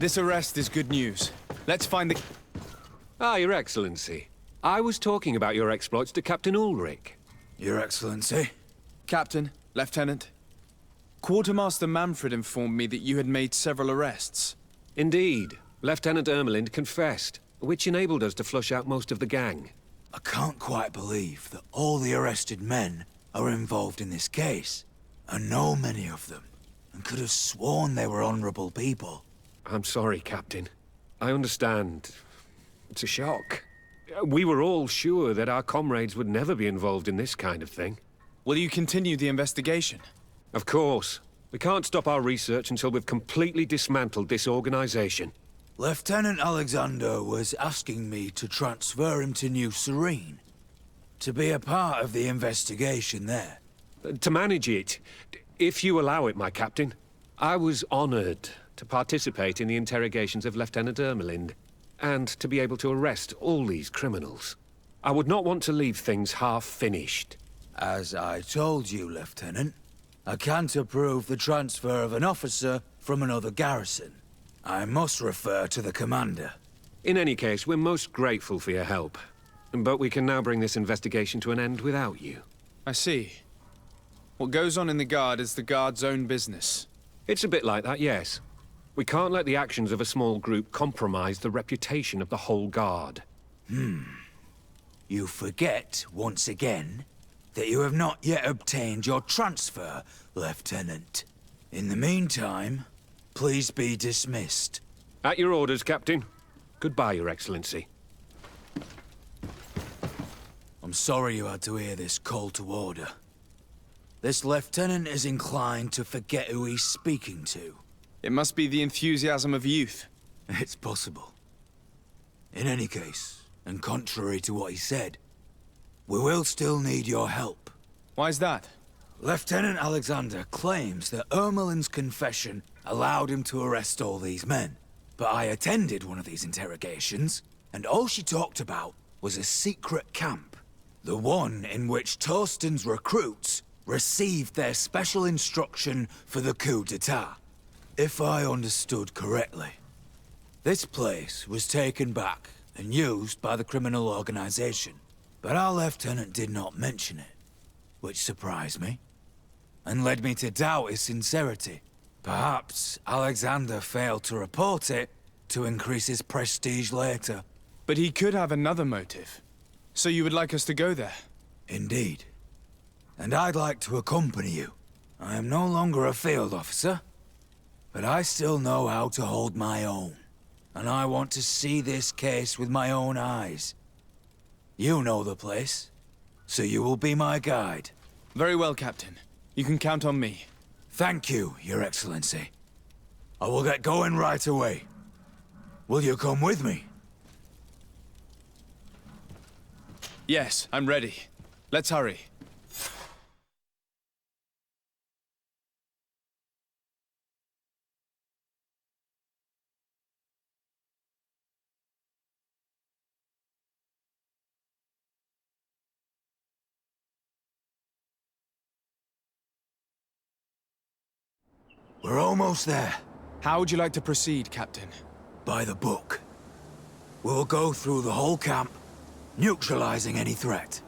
This arrest is good news. Let's find the... Ah, Your Excellency. I was talking about your exploits to Captain Ulrich. Your Excellency? Captain, Lieutenant. Quartermaster Manfred informed me that you had made several arrests. Indeed. Lieutenant Ermelind confessed, which enabled us to flush out most of the gang. I can't quite believe that all the arrested men are involved in this case. I know many of them, and could have sworn they were honorable people. I'm sorry, Captain. I understand. It's a shock. We were all sure that our comrades would never be involved in this kind of thing. Will you continue the investigation? Of course. We can't stop our research until we've completely dismantled this organization. Lieutenant Alexander was asking me to transfer him to New Serene, to be a part of the investigation there. To manage it, if you allow it, my captain. I was honored to participate in the interrogations of Lieutenant Ermelind, and to be able to arrest all these criminals. I would not want to leave things half-finished. As I told you, Lieutenant, I can't approve the transfer of an officer from another garrison. I must refer to the commander. In any case, we're most grateful for your help. But we can now bring this investigation to an end without you. I see. What goes on in the Guard is the Guard's own business. It's a bit like that, yes. We can't let the actions of a small group compromise the reputation of the whole Guard. You forget, once again, that you have not yet obtained your transfer, Lieutenant. In the meantime, please be dismissed. At your orders, Captain. Goodbye, Your Excellency. I'm sorry you had to hear this call to order. This lieutenant is inclined to forget who he's speaking to. It must be the enthusiasm of youth. It's possible. In any case, and contrary to what he said, we will still need your help. Why's that? Lieutenant Alexander claims that Ermelind's confession allowed him to arrest all these men. But I attended one of these interrogations, and all she talked about was a secret camp. The one in which Torsten's recruits received their special instruction for the coup d'etat. If I understood correctly, this place was taken back and used by the criminal organization. But our lieutenant did not mention it, which surprised me, and led me to doubt his sincerity. Perhaps Alexander failed to report it to increase his prestige later. But he could have another motive. So you would like us to go there? Indeed. And I'd like to accompany you. I am no longer a field officer, but I still know how to hold my own. And I want to see this case with my own eyes. You know the place, so you will be my guide. Very well, Captain. You can count on me. Thank you, Your Excellency. I will get going right away. Will you come with me? Yes, I'm ready. Let's hurry. We're almost there. How would you like to proceed, Captain? By the book. We'll go through the whole camp, neutralizing any threat.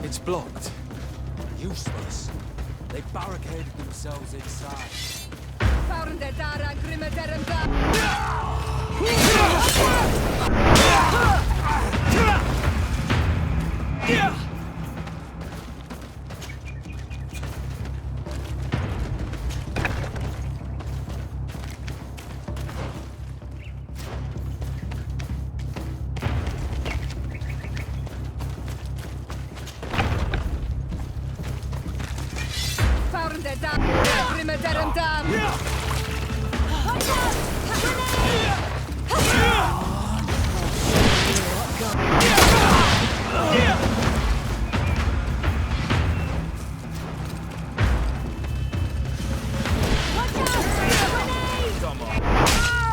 It's blocked. Useless. They barricaded themselves inside.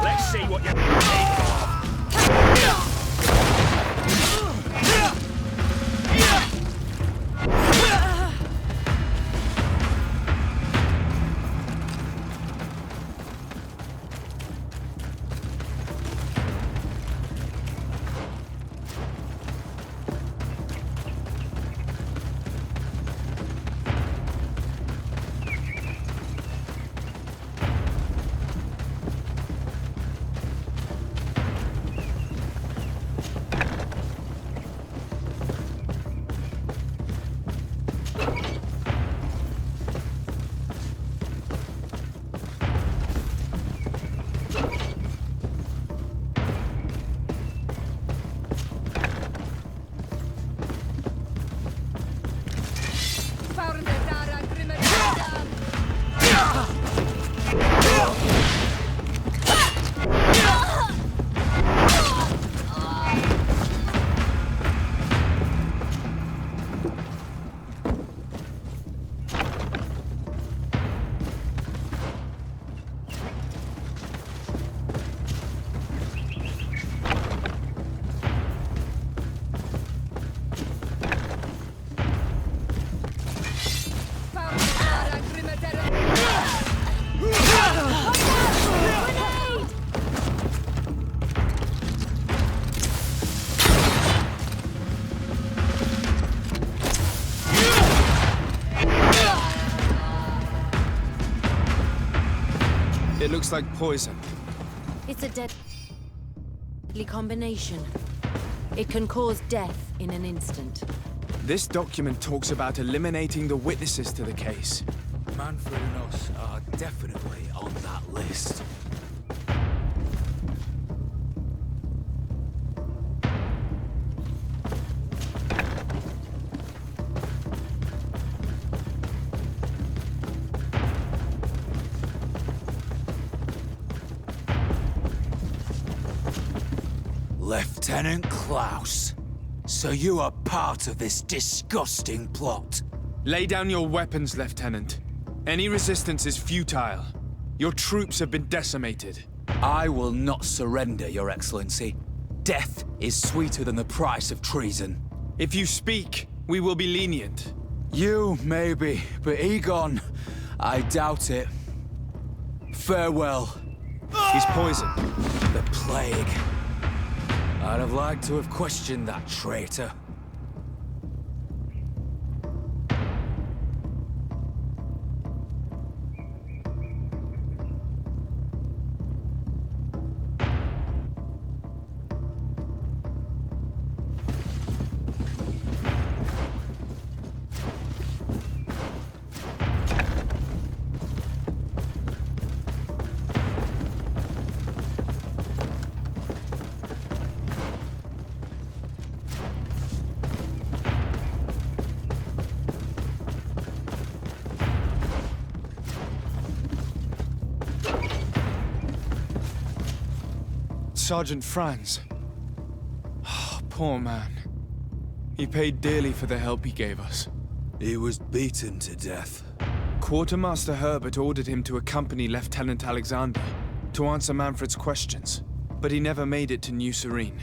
Let's see what you're made of. It looks like poison. It's a deadly combination. It can cause death in an instant. This document talks about eliminating the witnesses to the case. Manfred and us are definitely on that list. Lieutenant Klaus, so you are part of this disgusting plot. Lay down your weapons, Lieutenant. Any resistance is futile. Your troops have been decimated. I will not surrender, Your Excellency. Death is sweeter than the price of treason. If you speak, we will be lenient. You, maybe, but Egon, I doubt it. Farewell. He's poisoned. The plague. I'd have liked to have questioned that traitor. Sergeant Franz. Oh, poor man. He paid dearly for the help he gave us. He was beaten to death. Quartermaster Herbert ordered him to accompany Lieutenant Alexander to answer Manfred's questions, but he never made it to New Serene.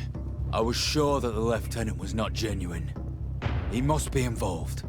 I was sure that the lieutenant was not genuine. He must be involved.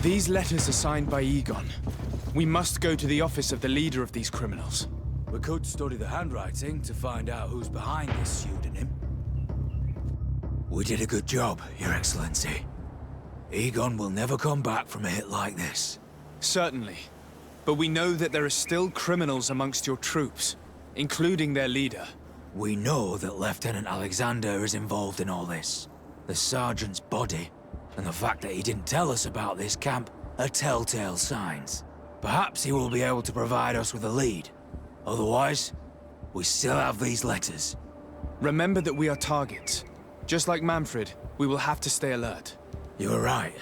These letters are signed by Egon. We must go to the office of the leader of these criminals. We could study the handwriting to find out who's behind this pseudonym. We did a good job, Your Excellency. Egon will never come back from a hit like this. Certainly. But we know that there are still criminals amongst your troops, including their leader. We know that Lieutenant Alexander is involved in all this. The sergeant's body, and the fact that he didn't tell us about this camp, are telltale signs. Perhaps he will be able to provide us with a lead. Otherwise, we still have these letters. Remember that we are targets. Just like Manfred, we will have to stay alert. You're right.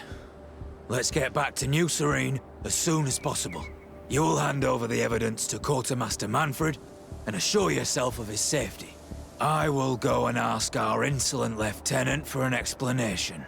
Let's get back to New Serene as soon as possible. You'll hand over the evidence to Quartermaster Manfred and assure yourself of his safety. I will go and ask our insolent lieutenant for an explanation.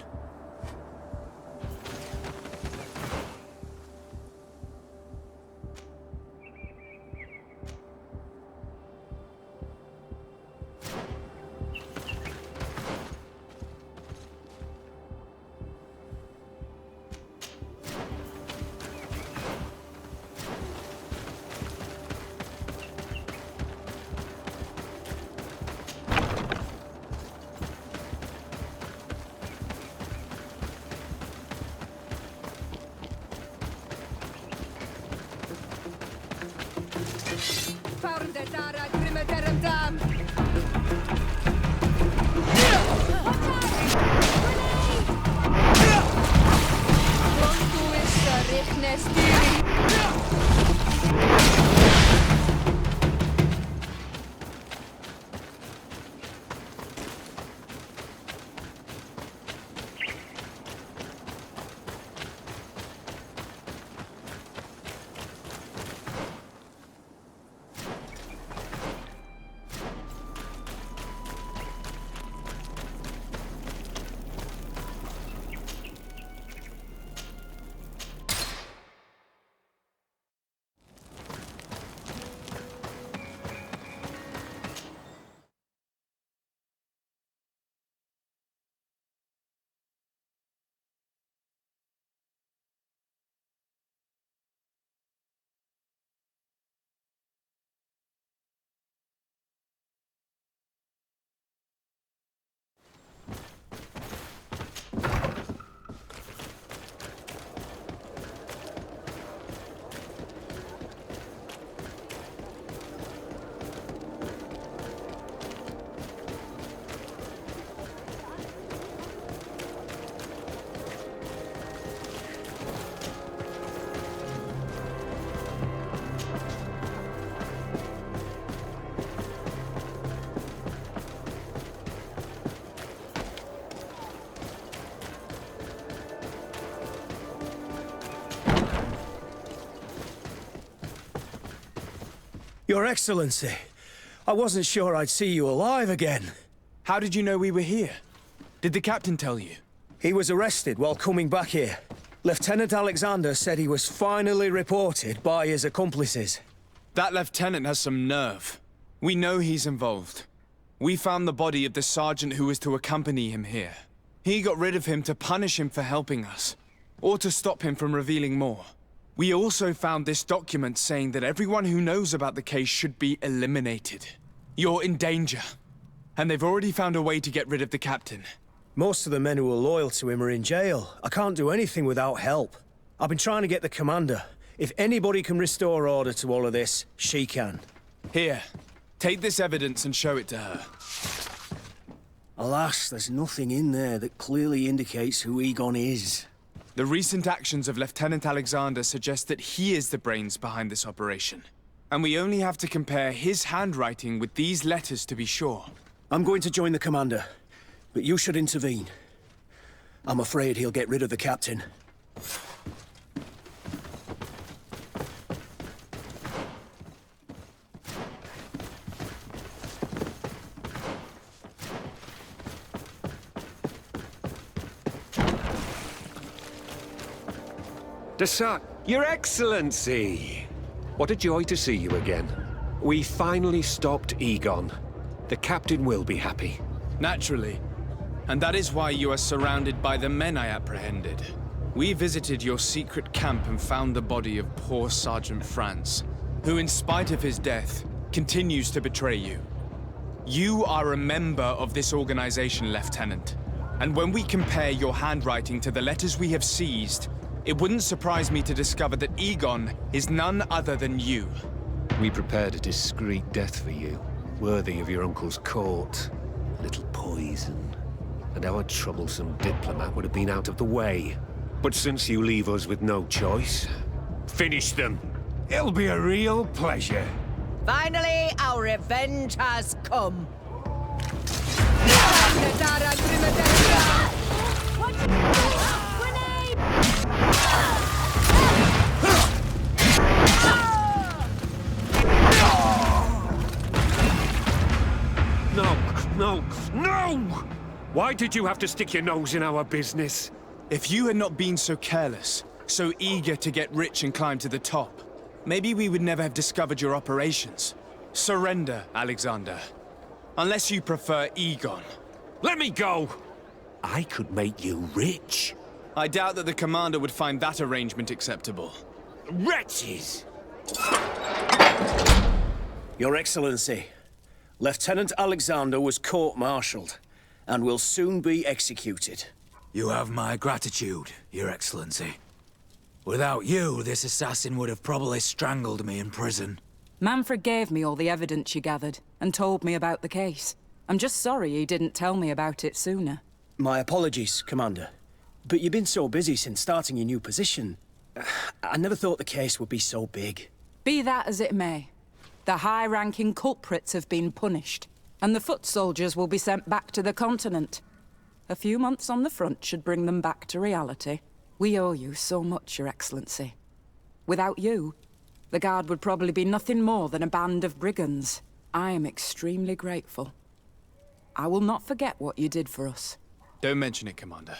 Your Excellency, I wasn't sure I'd see you alive again. How did you know we were here? Did the captain tell you? He was arrested while coming back here. Lieutenant Alexander said he was finally reported by his accomplices. That lieutenant has some nerve. We know he's involved. We found the body of the sergeant who was to accompany him here. He got rid of him to punish him for helping us, or to stop him from revealing more. We also found this document saying that everyone who knows about the case should be eliminated. You're in danger. And they've already found a way to get rid of the captain. Most of the men who are loyal to him are in jail. I can't do anything without help. I've been trying to get the commander. If anybody can restore order to all of this, she can. Here, take this evidence and show it to her. Alas, there's nothing in there that clearly indicates who Egon is. The recent actions of Lieutenant Alexander suggest that he is the brains behind this operation. And we only have to compare his handwriting with these letters to be sure. I'm going to join the commander, but you should intervene. I'm afraid he'll get rid of the captain. Your Excellency! What a joy to see you again. We finally stopped Egon. The captain will be happy. Naturally. And that is why you are surrounded by the men I apprehended. We visited your secret camp and found the body of poor Sergeant Franz, who in spite of his death, continues to betray you. You are a member of this organization, Lieutenant. And when we compare your handwriting to the letters we have seized, it wouldn't surprise me to discover that Egon is none other than you. We prepared a discreet death for you, worthy of your uncle's court. A little poison, and our troublesome diplomat would have been out of the way. But since you leave us with no choice, finish them. It'll be a real pleasure. Finally, our revenge has come. No! Why did you have to stick your nose in our business? If you had not been so careless, so eager to get rich and climb to the top, maybe we would never have discovered your operations. Surrender, Alexander. Unless you prefer Egon. Let me go! I could make you rich. I doubt that the commander would find that arrangement acceptable. Wretches! Your Excellency, Lieutenant Alexander was court-martialed and will soon be executed. You have my gratitude, Your Excellency. Without you, this assassin would have probably strangled me in prison. Manfred gave me all the evidence you gathered, and told me about the case. I'm just sorry he didn't tell me about it sooner. My apologies, Commander. But you've been so busy since starting your new position. I never thought the case would be so big. Be that as it may, the high-ranking culprits have been punished, and the foot soldiers will be sent back to the continent. A few months on the front should bring them back to reality. We owe you so much, Your Excellency. Without you, the Guard would probably be nothing more than a band of brigands. I am extremely grateful. I will not forget what you did for us. Don't mention it, Commander.